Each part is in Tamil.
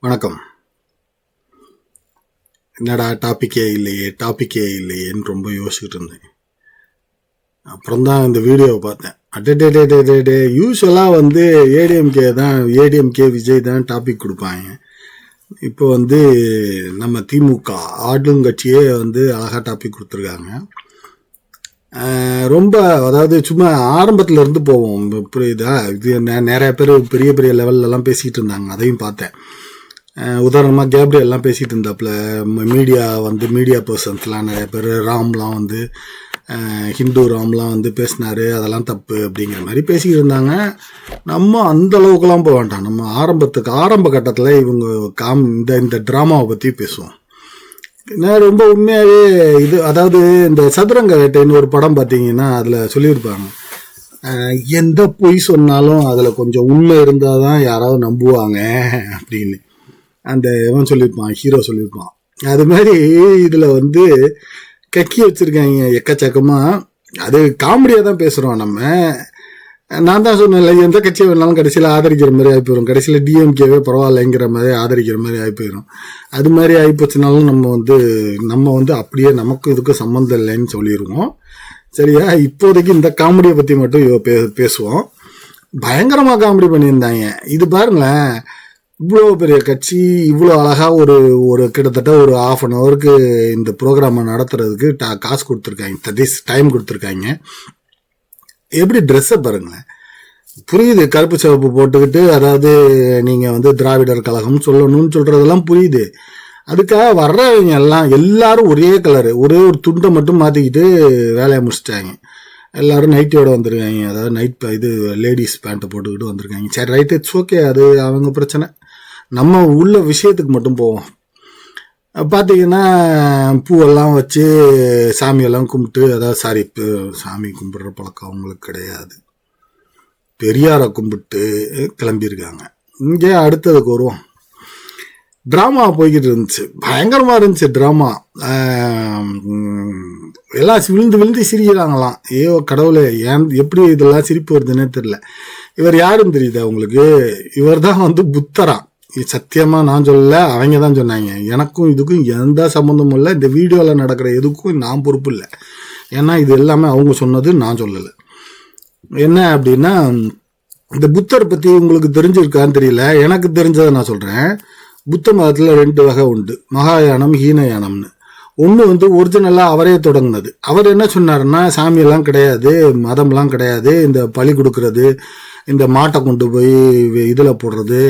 வணக்கம். என்னடா டாப்பிக்கே இல்லையேன்னு ரொம்ப யோசிச்சுட்டு இருந்தேன். அப்புறம் தான் இந்த வீடியோவை பார்த்தேன். அடே யூஸ்வலாக ஏடிஎம்கே விஜய் தான் டாபிக் கொடுப்பாங்க. இப்போ நம்ம திமுக ஆளுங்கட்சியே அழகா டாபிக் கொடுத்துருக்காங்க. ரொம்ப அதாவது சும்மா ஆரம்பத்துல இருந்து போவோம், புரியுதா? இது நிறைய பேர் பெரிய பெரிய லெவல்லலாம் பேசிகிட்டு இருந்தாங்க, அதையும் பார்த்தேன். உதாரணமாக கேப்ரியல் எல்லாம் பேசிகிட்டு இருந்தாப்புல. மீடியா பர்சன்ஸ்லாம் நிறைய பேர் ராம்லாம் ஹிந்து ராம்லாம் பேசினாரு, அதெல்லாம் தப்பு அப்படிங்கிற மாதிரி பேசிக்கிட்டு இருந்தாங்க. நம்ம அந்த அளவுக்குலாம் போக வேண்டாம். நம்ம ஆரம்ப கட்டத்தில் இவங்க இந்த ட்ராமாவை பற்றி பேசுவோம். நான் ரொம்ப உண்மையாகவே அதாவது இந்த சதுரங்க வேட்டைன்னு ஒரு படம் பார்த்தீங்கன்னா அதில் சொல்லியிருப்பாங்க, எந்த பொய் சொன்னாலும் அதில் கொஞ்சம் உண்மை இருந்தால் தான் யாராவது நம்புவாங்க அப்படின்னு இவன் சொல்லியிருப்பான், ஹீரோ சொல்லியிருப்பான். அது மாதிரி இதில் கக்கி வச்சுருக்காங்க எக்கச்சக்கமாக. அது காமெடியாக தான் பேசுகிறோம் நம்ம. நான் தான் சொன்னேன், எந்த கட்சியை வேணாலும் கடைசியில் ஆதரிக்கிற மாதிரி ஆகி போயிடும். கடைசியில் டிஎம்கேவே பரவாயில்லைங்கிற மாதிரி ஆதரிக்கிற மாதிரி ஆகி போயிடும். அது மாதிரி ஆகிப்போச்சுனாலும் நம்ம அப்படியே நமக்கும் இதுக்கும் சம்மந்தம் இல்லைன்னு சொல்லிடுவோம். சரியா? இப்போதைக்கு இந்த காமெடியை பற்றி மட்டும் பேசுவோம். பயங்கரமாக காமெடி பண்ணியிருந்தாங்க. இது பாருங்களேன், இவ்வளோ பெரிய கட்சி இவ்வளோ அழகாக ஒரு கிட்டத்தட்ட ஒரு 1/2 an hourக்கு இந்த ப்ரோக்ராமை நடத்துறதுக்கு காசு கொடுத்துருக்காங்க, டைம் கொடுத்துருக்காங்க. எப்படி ட்ரெஸ்ஸை பாருங்களேன், புரியுது. கருப்பு சிவப்பு போட்டுக்கிட்டு, அதாவது நீங்கள் திராவிடர் கழகம் சொல்லணும்னு சொல்கிறதெல்லாம் புரியுது. அதுக்காக வர்றவங்க எல்லாரும் ஒரே கலரு, ஒரே ஒரு துண்டை மட்டும் மாற்றிக்கிட்டு வேலையை முடிச்சிட்டாங்க. எல்லாரும் நைட்டியோட வந்திருக்காங்க, அதாவது நைட் லேடிஸ் பேண்ட்டை போட்டுக்கிட்டு வந்திருக்காங்க. சரி, ரைட், இட்ஸ் ஓகே, அது அவங்க பிரச்சனை. நம்ம உள்ள விஷயத்துக்கு மட்டும் போவோம். பார்த்தீங்கன்னா பூவெல்லாம் வச்சு சாமியெல்லாம் கும்பிட்டு, அதாவது சாமி கும்பிட்ற பழக்கம் அவங்களுக்கு கிடையாது, பெரியாரை கும்பிட்டு கிளம்பியிருக்காங்க. இங்கே அடுத்ததுக்கு வருவோம். ட்ராமா போய்கிட்டு இருந்துச்சு, பயங்கரமாக இருந்துச்சு ட்ராமா. எல்லாம் விழுந்து சிரிக்கிறாங்களாம். ஐயோ கடவுளே, எப்படி இதெல்லாம் சிரிப்பு வருதுன்னே தெரியல. இவர் யாருன்னு தெரியுதா உங்களுக்கு? இவர் தான் புத்தரா. சத்தியமா நான் சொல்லல, அவங்க தான் சொன்னாங்க. எனக்கும் இதுக்கும் எந்த சம்மந்தமும் இல்லை. இந்த வீடியோவில் நடக்கிற எதுக்கும் நான் பொறுப்பு இல்லை. ஏன்னா இது எல்லாமே அவங்க சொன்னது, நான் சொல்லலை. என்ன அப்படின்னா, இந்த புத்தர் பற்றி உங்களுக்கு தெரிஞ்சிருக்கான்னு தெரியல, எனக்கு தெரிஞ்சதை நான் சொல்கிறேன். புத்த மதத்தில் 2 வகை உண்டு, மகாயானம், ஹீனயானம்னு. ஒன்று ஒரிஜினலாக அவரே தொடங்கினது. அவர் என்ன சொன்னார்னா, சாமியெல்லாம் கிடையாது, மதம்லாம் கிடையாது, இந்த பலி கொடுக்கறது, இந்த மாட்டை கொண்டு போய் இதில் போடுறது,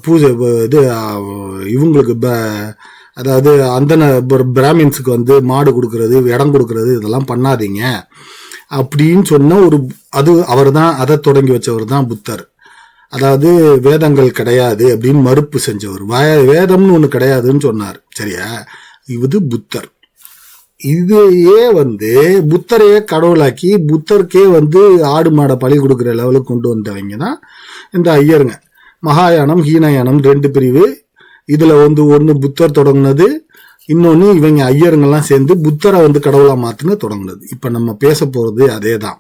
பூஜை இவங்களுக்கு அதாவது அந்த பிராமின்ஸுக்கு மாடு கொடுக்கறது, இடம் கொடுக்கறது, இதெல்லாம் பண்ணாதீங்க அப்படின்னு சொன்ன அவர் தான் அதை தொடங்கி வச்சவர் தான் புத்தர். அதாவது வேதங்கள் கிடையாது அப்படின்னு மறுப்பு செஞ்சவர். வேதம்னு ஒன்று கிடையாதுன்னு சொன்னார். சரியா? இது புத்தர். இதையே புத்தரையே கடவுளாக்கி புத்தருக்கே ஆடு மாடை பலி கொடுக்குற லெவலுக்கு கொண்டு வந்தவங்க தான் இந்த ஐயருங்க. மகாயானம், ஹீனயானம் 2 பிரிவு. இதுல ஒன்று புத்தர் தொடங்கினது, இன்னொன்று இவங்க ஐயருங்கெல்லாம் சேர்ந்து புத்தரை கடவுளா மாத்துன்னு தொடங்கினது. இப்ப நம்ம பேச போறது அதே தான்,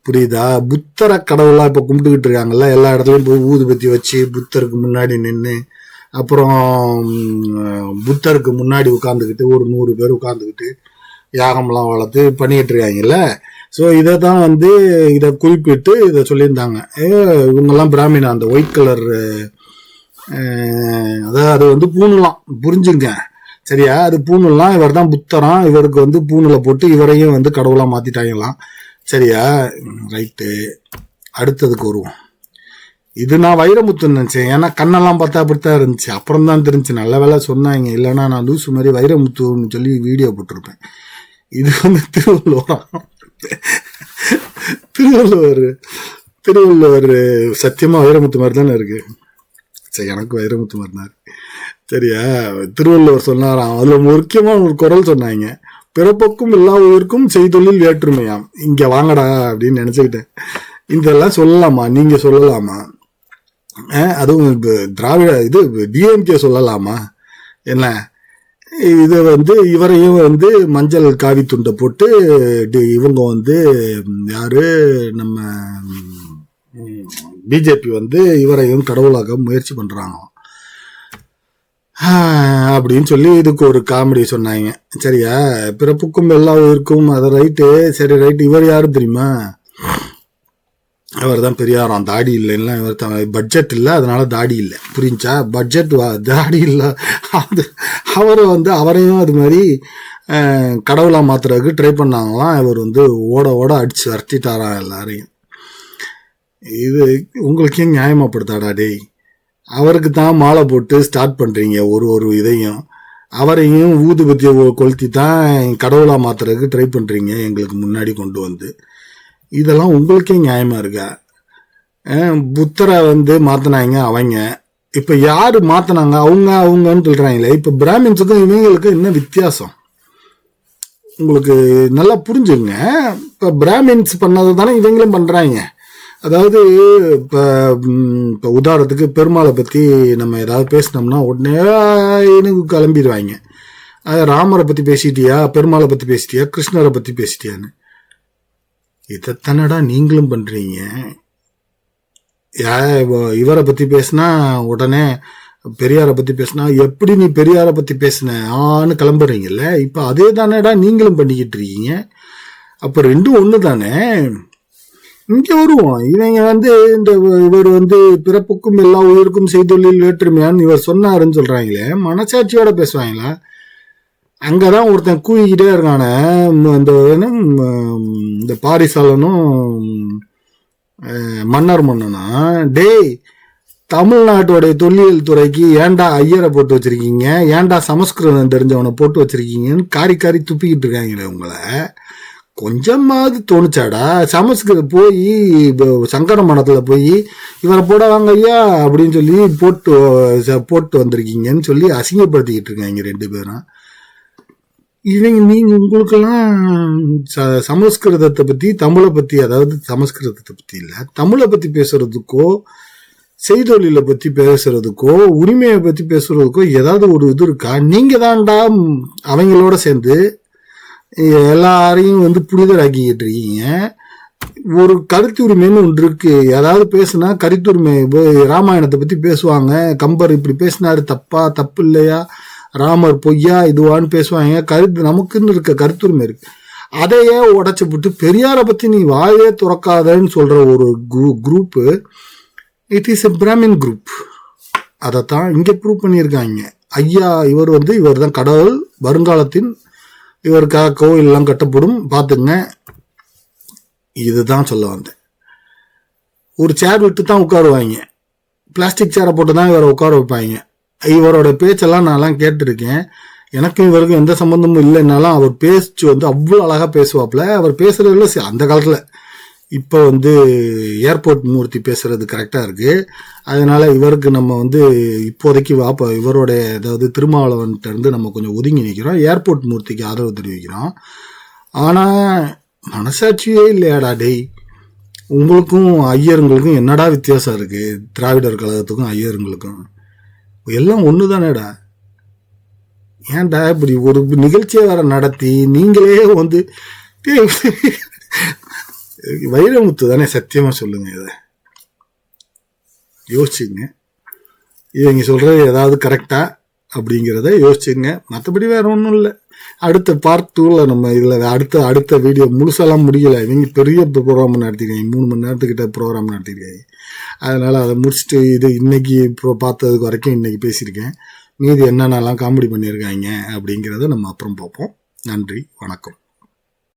புரியுதா? புத்தரை கடவுளா இப்ப கும்பிட்டுக்கிட்டு இருக்காங்கல்ல, எல்லா இடத்துலயும் போய் ஊதுபத்தி வச்சு புத்தருக்கு முன்னாடி நின்று, அப்புறம் புத்தருக்கு முன்னாடி உட்காந்துக்கிட்டு ஒரு 100 பேர் உட்காந்துக்கிட்டு யாகம்லாம் வளர்த்து பண்ணிட்டு இருக்காங்கல்ல. ஸோ இதை தான் இதை குறிப்பிட்டு இதை சொல்லியிருந்தாங்க. இவங்கெல்லாம் பிராமினா, அந்த ஒயிட் கலர், அதாவது அது பூணுலாம், புரிஞ்சுங்க. சரியா? அது பூணுலாம். இவர் தான் புத்தராம். இவருக்கு பூணுல போட்டு இவரையும் கடவுளா மாத்திட்டாங்களாம். சரியா? ரைட்டு. அடுத்ததுக்கு வருவோம். இது நான் வைரமுத்துன்னு நினைச்சேன், ஏன்னா கண்ணெல்லாம் பார்த்தா அப்படித்தான் இருந்துச்சு. அப்புறம் தான் தெரிஞ்சு, நல்ல வேலை சொன்னாங்க, இல்லைன்னா நான் லூசு மாதிரி வைரமுத்துன்னு சொல்லி வீடியோ போட்டிருப்பேன். இது திருவள்ளுவர் சத்தியமா வைரமுத்து மாதிரி தானே இருக்கு. சரி, எனக்கு வைரமுத்து மாதிரி தான் இருக்கு. சரியா? திருவள்ளுவர் சொன்னாராம், அதுல முக்கியமான ஒரு குறள் சொன்னாங்க, பிறப்புக்கும் எல்லா உயிருக்கும் செய்தொழில் வேற்றுமையாம். இங்க வாங்கடா அப்படின்னு நினைச்சுக்கிட்டேன். இதெல்லாம் சொல்லலாமா? நீங்க சொல்லலாமா? அதுவும் திராவிட டிஎம்கே சொல்லலாமா? என்ன இது இவரையும் மஞ்சள் காவி துண்டை போட்டு இவங்க யாரு நம்ம பிஜேபி வந்து இவரையும் கடவுளாக முயற்சி பண்றாங்க அப்படின்னு சொல்லி இதுக்கு ஒரு காமெடி சொன்னாங்க. சரியா, பிறப்புக்கும் எல்லா உயிருக்கும், அது ரைட்டு. சரி ரைட்டு, இவர் யாரு தெரியுமா? அவர் தான் பெரியாராம். தாடி இல்லைன்னா இவர் பட்ஜெட் இல்லை, அதனால தாடி இல்லை. புரிஞ்சா? பட்ஜெட் தாடி இல்லை. அது அவரை வந்து அவரையும் அது மாதிரி கடவுளா மாத்துறதுக்கு ட்ரை பண்ணாங்களாம். இவர் வந்து ஓட ஓட அடிச்சு வரட்டிட்டாராம் எல்லாரையும். இது உங்களுக்கு ஏன் நியாயமாப்படுத்தாடா டேய்? அவருக்கு தான் மாலை போட்டு ஸ்டார்ட் பண்றீங்க ஒரு இதையும். அவரையும் ஊதுபத்தியை கொளுத்தி தான் கடவுளா மாத்துறதுக்கு ட்ரை பண்றீங்க எங்களுக்கு முன்னாடி கொண்டு வந்து. இதெல்லாம் உங்களுக்கே நியாயமா இருக்கா? புத்தரை வந்து மாத்தினாங்க அவங்க, இப்ப யாரு மாத்தினாங்க? அவங்கன்னு சொல்றாங்களே. இப்ப பிராமின்ஸுக்கும் இவங்களுக்கும் என்ன வித்தியாசம் உங்களுக்கு நல்லா புரிஞ்சுங்க. இப்ப பிராமின்ஸ் பண்ணதை தானே இவங்களும் பண்றாங்க. அதாவது இப்போ உதாரணத்துக்கு பெருமாளை பற்றி நம்ம ஏதாவது பேசினோம்னா உடனே எனக்கு கிளம்பிடுவாங்க. அது ராமரை பற்றி பேசிட்டியா, பெருமாளை பற்றி பேசிட்டியா, கிருஷ்ணரை பற்றி பேசிட்டியான்னு. இதைத்தானடா நீங்களும் பண்ணுறீங்க. இவரை பற்றி பேசினா உடனே பெரியாரை பற்றி பேசினா எப்படி நீ பெரியாரை பற்றி பேசினு கிளம்புறீங்கல்ல. இப்போ அதே தானேடா நீங்களும் பண்ணிக்கிட்டு இருக்கீங்க. அப்போ ரெண்டும் ஒன்று தானே. இங்க வருவோம். இவங்க வந்து இவர் வந்து பிறப்புக்கும் எல்லா உயிருக்கும் செய்தொழில் வேற்றுமையான்னு இவர் சொன்னாருன்னு சொல்றாங்களே, மனசாட்சியோட பேசுவாங்களா? அங்கதான் ஒருத்தன் கூவிக்கிட்டே இருக்கான, இந்த பாரிசாலனும் மன்னர் மன்னனா, டேய் தமிழ்நாட்டோடைய தொல்லியல் துறைக்கு ஏன்டா ஐயரை போட்டு வச்சிருக்கீங்க, ஏன்டா சமஸ்கிருதம் தெரிஞ்சவனை போட்டு வச்சிருக்கீங்கன்னு காரி காரி துப்பிக்கிட்டு இருக்காங்களே. உங்களை கொஞ்சமாவது தோணுச்சாடா? சமஸ்கிருதம் போய் சங்கர மடத்துல போய் இவரை போட வாங்க ஐயா அப்படின்னு சொல்லி போட்டு வந்திருக்கீங்கன்னு சொல்லி அசிங்கப்படுத்திக்கிட்டு இருக்காங்க ரெண்டு பேரும். நீங்க உங்களுக்கெல்லாம் சமஸ்கிருதத்தை பத்தி தமிழை பத்தி, அதாவது சமஸ்கிருதத்தை பத்தி இல்ல, தமிழை பத்தி பேசுறதுக்கோ செய்தொழிலை பத்தி பேசுறதுக்கோ உரிமையை பத்தி பேசுறதுக்கோ ஏதாவது ஒரு இது இருக்கா? நீங்க தான்டா அவங்களோட சேர்ந்து எல்லாரையும் வந்து புனிதராக்கிக்கிட்டு இருக்கீங்க. ஒரு கருத்துரிமைன்னு ஒன்று இருக்கு. ஏதாவது பேசுனா கருத்துரிமை. ராமாயணத்தை பத்தி பேசுவாங்க, கம்பர் இப்படி பேசினாரு, தப்பு இல்லையா, ராமர் பொய்யா இதுவான்னு பேசுவாங்க. நமக்குன்னு இருக்க கருத்துரிமை இருக்கு. அதையே உடைச்சு விட்டு பெரியாரை பத்தி நீ வாயே துறக்காதன்னு சொல்ற ஒரு group, it is a Brahmin group. அதைத்தான் இங்க ப்ரூவ் பண்ணியிருக்காங்க. ஐயா இவர் தான் கடவுள், வருங்காலத்தின் இவருக்காக கோவில் எல்லாம் கட்டப்படும் பார்த்துங்க. இதுதான் சொல்ல வந்தேன். ஒரு சேர் விட்டு தான் உட்காருவாங்க, பிளாஸ்டிக் சேரை போட்டு தான் இவரை உட்கார வைப்பாங்க. இவரோட பேச்செல்லாம் நான்லாம் கேட்டிருக்கேன். எனக்கும் இவருக்கும் எந்த சம்பந்தமும் இல்லைன்னாலும் அவர் பேச்சு அவ்வளோ அழகா பேசுவாப்புல. அவர் பேசுறதுல அந்த காலத்துல, இப்போ ஏர்போர்ட் மூர்த்தி பேசுறது கரெக்டா இருக்கு. அதனால இவருக்கு நம்ம இப்போதைக்கு இவரோட ஏதாவது திருமாவளவன்கிட்ட இருந்து நம்ம கொஞ்சம் ஒதுங்கி நிற்கிறோம், ஏர்போர்ட் மூர்த்திக்கு ஆதரவு தெரிவிக்கிறோம். ஆனா மனசாட்சியே இல்லையாடா டேய்? உங்களுக்கும் ஐயருங்களுக்கும் என்னடா வித்தியாசம் இருக்கு? திராவிடர் கழகத்துக்கும் ஐயருங்களுக்கும் எல்லாம் ஒண்ணுதானேடா. ஏன்டா இப்படி ஒரு நிகழ்ச்சியை வேற நடத்தி நீங்களே வைரமுத்து தானே, சத்தியமா சொல்லுங்க. இதை யோசிச்சுங்க. இவங்க சொல்றது ஏதாவது கரெக்டா அப்படிங்கிறத யோசிச்சுங்க. மற்றபடி வேற ஒன்றும் இல்லை. அடுத்த பார்ட் 2ல நம்ம இதில் அடுத்த வீடியோ முழுசெல்லாம் முடியலை. இவங்க பெரிய ப்ரோக்ராம் நடத்திருக்காங்க, 3 மணி நேரத்துக்கிட்ட ப்ரோக்ராம் நடத்திருக்காங்க. அதனால அதை முடிச்சுட்டு இது இன்னைக்கு பார்த்ததுக்கு வரைக்கும் இன்னைக்கு பேசியிருக்கேன். மீதி என்னென்னலாம் காமெடி பண்ணியிருக்காங்க அப்படிங்கிறத நம்ம அப்புறம் பார்ப்போம். நன்றி, வணக்கம்.